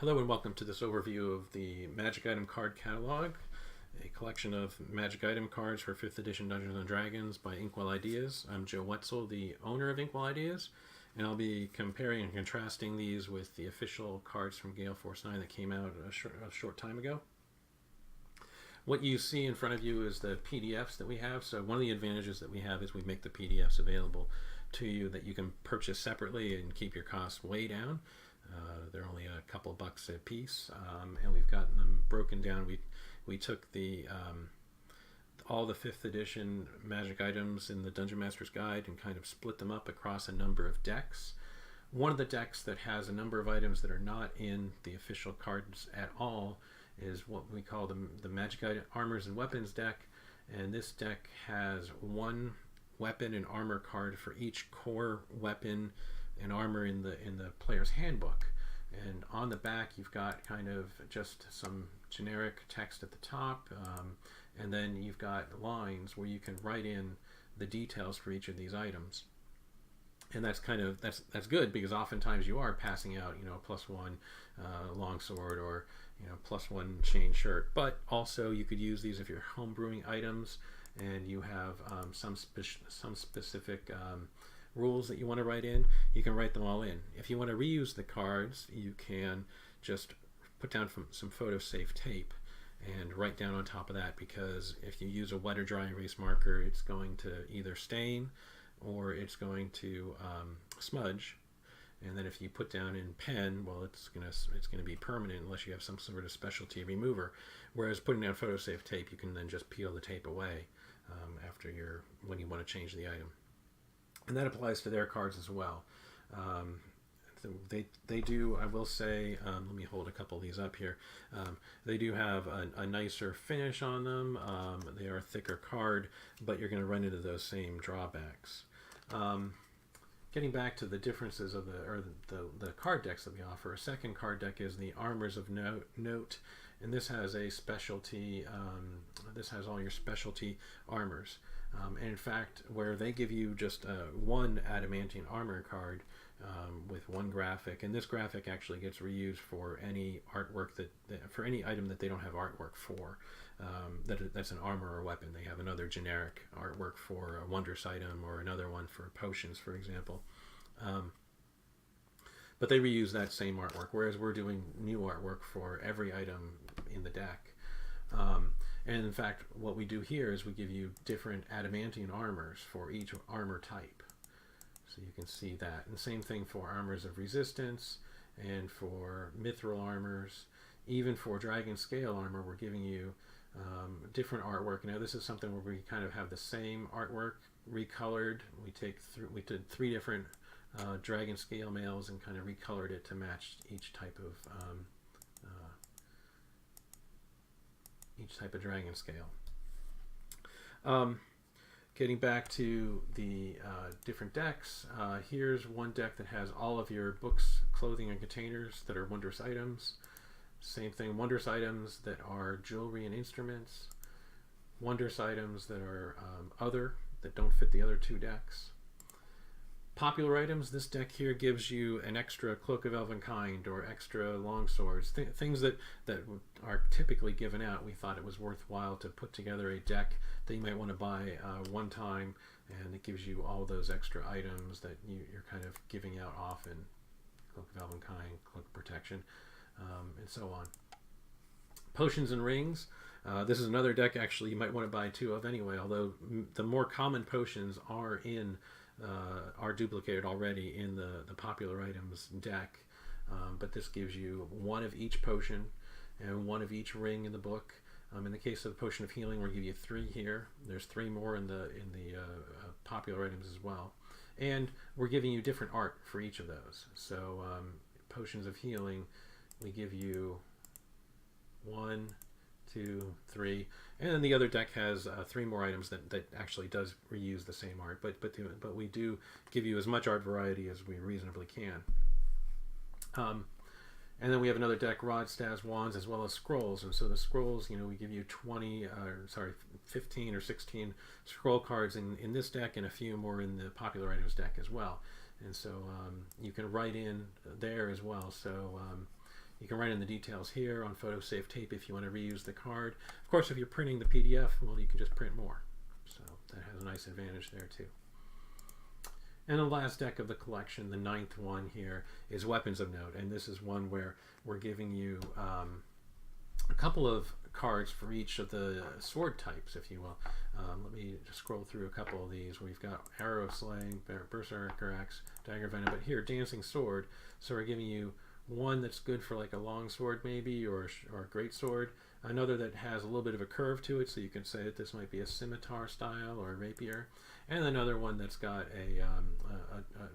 Hello and welcome to this overview of the Magic Item Card Catalog, a collection of Magic Item cards for 5th edition Dungeons & Dragons by Inkwell Ideas. I'm Joe Wetzel, the owner of Inkwell Ideas, and I'll be comparing and contrasting these with the official cards from Gale Force 9 that came out a short time ago. What you see in front of you is the PDFs that we have. So one of the advantages that we have is we make the PDFs available to you that you can purchase separately and keep your costs way down. They're only a couple bucks a piece, and we've gotten them broken down. We took all the 5th edition magic items in the Dungeon Master's Guide and kind of split them up across a number of decks. One of the decks that has a number of items that are not in the official cards at all is what we call the Magic Item Armors and Weapons deck, and this deck has one weapon and armor card for each core weapon and armor in the player's handbook. And on the back you've got kind of just some generic text at the top, and then you've got lines where you can write in the details for each of these items. And that's good, because oftentimes you are passing out, +1 longsword, or +1 chain shirt. But also you could use these if you're homebrewing items and you have some specific rules that you want to write in. You can write them all in. If you want to reuse the cards, you can just put down some photo safe tape and write down on top of that, because if you use a wet or dry erase marker, it's going to either stain or it's going to smudge. And then if you put down in pen, well, it's gonna be permanent unless you have some sort of specialty remover. Whereas putting down photo safe tape, you can then just peel the tape away when you want to change the item. And that applies to their cards as well. They do, I will say, let me hold a couple of these up here. They do have a nicer finish on them. They are a thicker card, but you're going to run into those same drawbacks. Getting back to the differences of the card decks that we offer, a second card deck is the Armors of Note, and this has a specialty. This has all your specialty armors. And in fact, where they give you just one adamantine armor card with one graphic, and this graphic actually gets reused for any artwork for any item that they don't have artwork for. That's an armor or weapon. They have another generic artwork for a wondrous item, or another one for potions, for example. But they reuse that same artwork, whereas we're doing new artwork for every item in the deck. And in fact, what we do here is we give you different adamantine armors for each armor type. So you can see that. And same thing for Armors of Resistance and for Mithril armors. Even for Dragon Scale armor, we're giving you different artwork. Now this is something where we kind of have the same artwork recolored. We did 3 different Dragon Scale males and kind of recolored it to match each type of dragon scale. Getting back to the different decks, here's one deck that has all of your books, clothing, and containers that are wondrous items. Same thing, wondrous items that are jewelry and instruments, wondrous items that are other, that don't fit the other 2 decks. Popular items, this deck here gives you an extra Cloak of Elvenkind or extra longswords, things that are typically given out. We thought it was worthwhile to put together a deck that you might want to buy one time, and it gives you all those extra items that you're kind of giving out often. Cloak of Elvenkind, Cloak of Protection, and so on. Potions and Rings. This is another deck actually you might want to buy 2 of anyway, although the more common potions are duplicated already in the popular items deck, but this gives you 1 of each potion and 1 of each ring in the book. In the case of the Potion of Healing, we'll give you 3 here. There's 3 more in the popular items as well, and we're giving you different art for each of those. So Potions of Healing, we give you 1, 2, 3, and then the other deck has 3 more items that actually does reuse the same art, but we do give you as much art variety as we reasonably can. And then we have another deck, Rods, Staves, Wands, as well as Scrolls. And so the Scrolls, we give you 15 or 16 scroll cards in this deck, and a few more in the popular items deck as well. And so you can write in there as well. So You can write in the details here on photo safe tape if you want to reuse the card. Of course, if you're printing the PDF, well, you can just print more. So that has a nice advantage there too. And the last deck of the collection, the 9th one here, is Weapons of Note. And this is one where we're giving you a couple of cards for each of the sword types, if you will. Let me just scroll through a couple of these. We've got Arrow of Slaying, Berserker Axe, Dagger Venom, but here, Dancing Sword. So we're giving you one that's good for like a long sword maybe, or a great sword. Another that has a little bit of a curve to it, so you can say that this might be a scimitar style or a rapier. And another one that's got a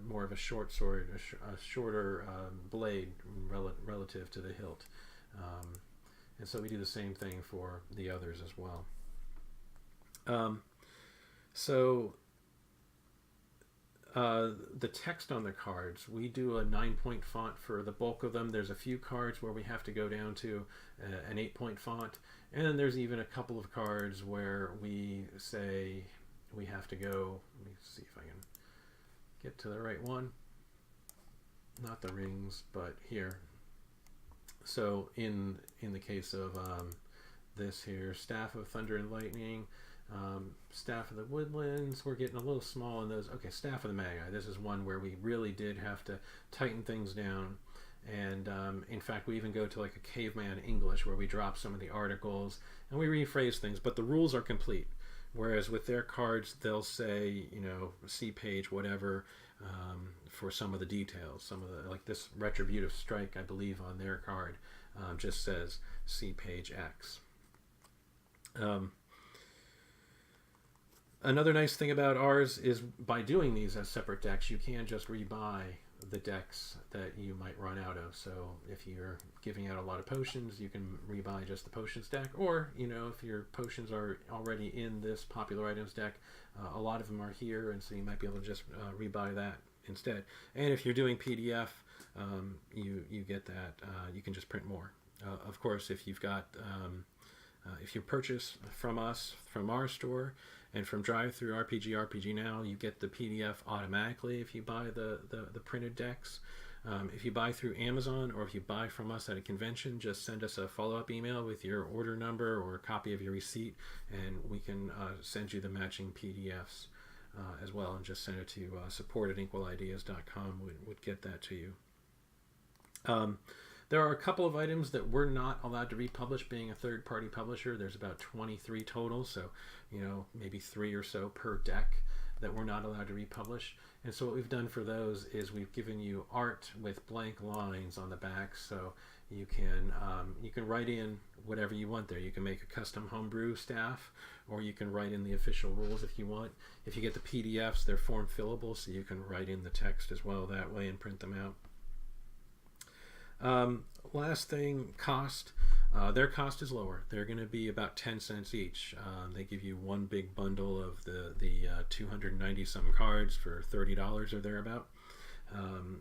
more of a short sword, a shorter blade relative to the hilt. And so we do the same thing for the others as well. The text on the cards, we do a 9-point font for the bulk of them. There's a few cards where we have to go down to an 8-point font. And then there's even a couple of cards where we say we have to go, let me see if I can get to the right one. Not the rings, but here. So in the case of this here, Staff of Thunder and Lightning, Staff of the Woodlands, we're getting a little small in those. Okay, Staff of the Manga. This is one where we really did have to tighten things down. And in fact, we even go to like a caveman English where we drop some of the articles and we rephrase things, but the rules are complete. Whereas with their cards, they'll say, you know, see page whatever for some of the details. Some of the, like this Retributive Strike, I believe, on their card just says see page X. Another nice thing about ours is by doing these as separate decks, you can just rebuy the decks that you might run out of. So if you're giving out a lot of potions, you can rebuy just the potions deck, or you know, if your potions are already in this popular items deck, a lot of them are here, and so you might be able to just rebuy that instead. And if you're doing PDF, you get that. You can just print more. Of course, if you've got if you purchase from us, from our store, and from Drive-Thru RPG Now, you get the PDF automatically if you buy the printed decks. If you buy through Amazon, or if you buy from us at a convention, just send us a follow-up email with your order number or a copy of your receipt, and we can send you the matching PDFs as well, and just send it to support@inkwellideas.com. Would get that to you. There are a couple of items that we're not allowed to republish, being a third-party publisher. There's about 23 total, so you know, maybe 3 or so per deck that we're not allowed to republish. And so what we've done for those is we've given you art with blank lines on the back, so you can write in whatever you want there. You can make a custom homebrew staff, or you can write in the official rules if you want. If you get the PDFs, they're form fillable, so you can write in the text as well that way and print them out. Last thing, cost. Their cost is lower. They're going to be about 10 cents each. They give you one big bundle of the 290 some cards for $30 or thereabout.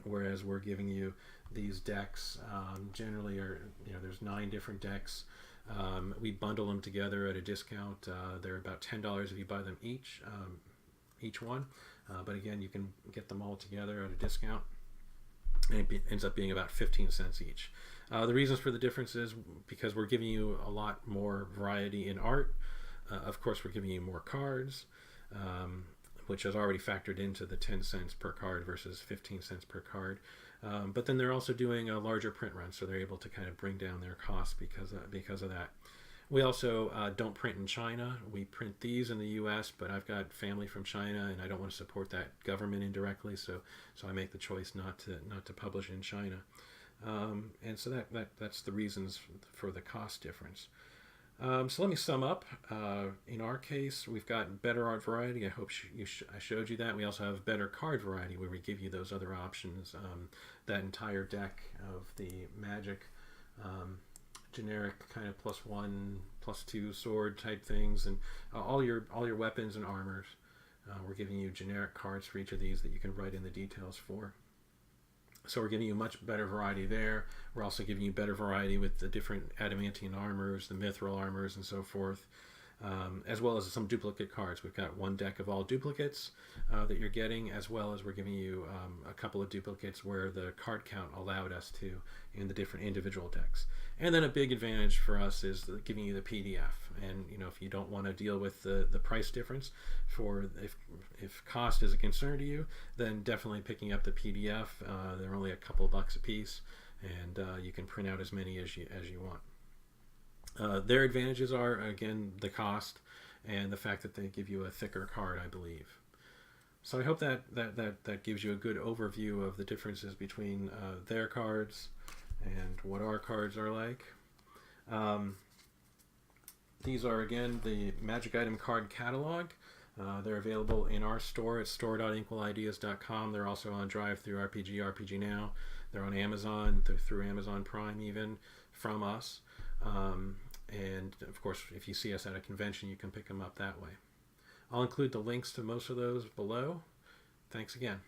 Whereas we're giving you these decks, generally there's 9 different decks. We bundle them together at a discount. They're about $10 if you buy them each one. But again, you can get them all together at a discount. And it ends up being about 15 cents each. The reasons for the difference is because we're giving you a lot more variety in art. Of course, we're giving you more cards, which is already factored into the 10 cents per card versus 15 cents per card. But then they're also doing a larger print run, so they're able to kind of bring down their costs because of that. We also don't print in China. We print these in the U.S., but I've got family from China, and I don't want to support that government indirectly, so I make the choice not to publish in China. And so that's the reasons for the cost difference. So let me sum up. In our case, we've got better art variety. I hope I showed you that. We also have better card variety, where we give you those other options. That entire deck of the Magic generic kind of +1, +2 sword type things, and all your weapons and armors. We're giving you generic cards for each of these that you can write in the details for. So we're giving you much better variety there. We're also giving you better variety with the different adamantine armors, the mithril armors, and so forth. as well as some duplicate cards. We've got one deck of all duplicates that you're getting, as well as we're giving you a couple of duplicates where the card count allowed us to in the different individual decks. And then a big advantage for us is giving you the PDF. And if you don't want to deal with the price difference, for if cost is a concern to you, then definitely picking up the PDF. They're only a couple of bucks a piece, and you can print out as many as you want. Their advantages are, again, the cost and the fact that they give you a thicker card, I believe. So I hope that gives you a good overview of the differences between their cards and what our cards are like. These are, again, the Magic Item Card Catalog. They're available in our store at store.inkwellideas.com. They're also on DriveThru RPG Now. They're on Amazon, through Amazon Prime even, from us. And of course, if you see us at a convention, you can pick them up that way. I'll include the links to most of those below. Thanks again.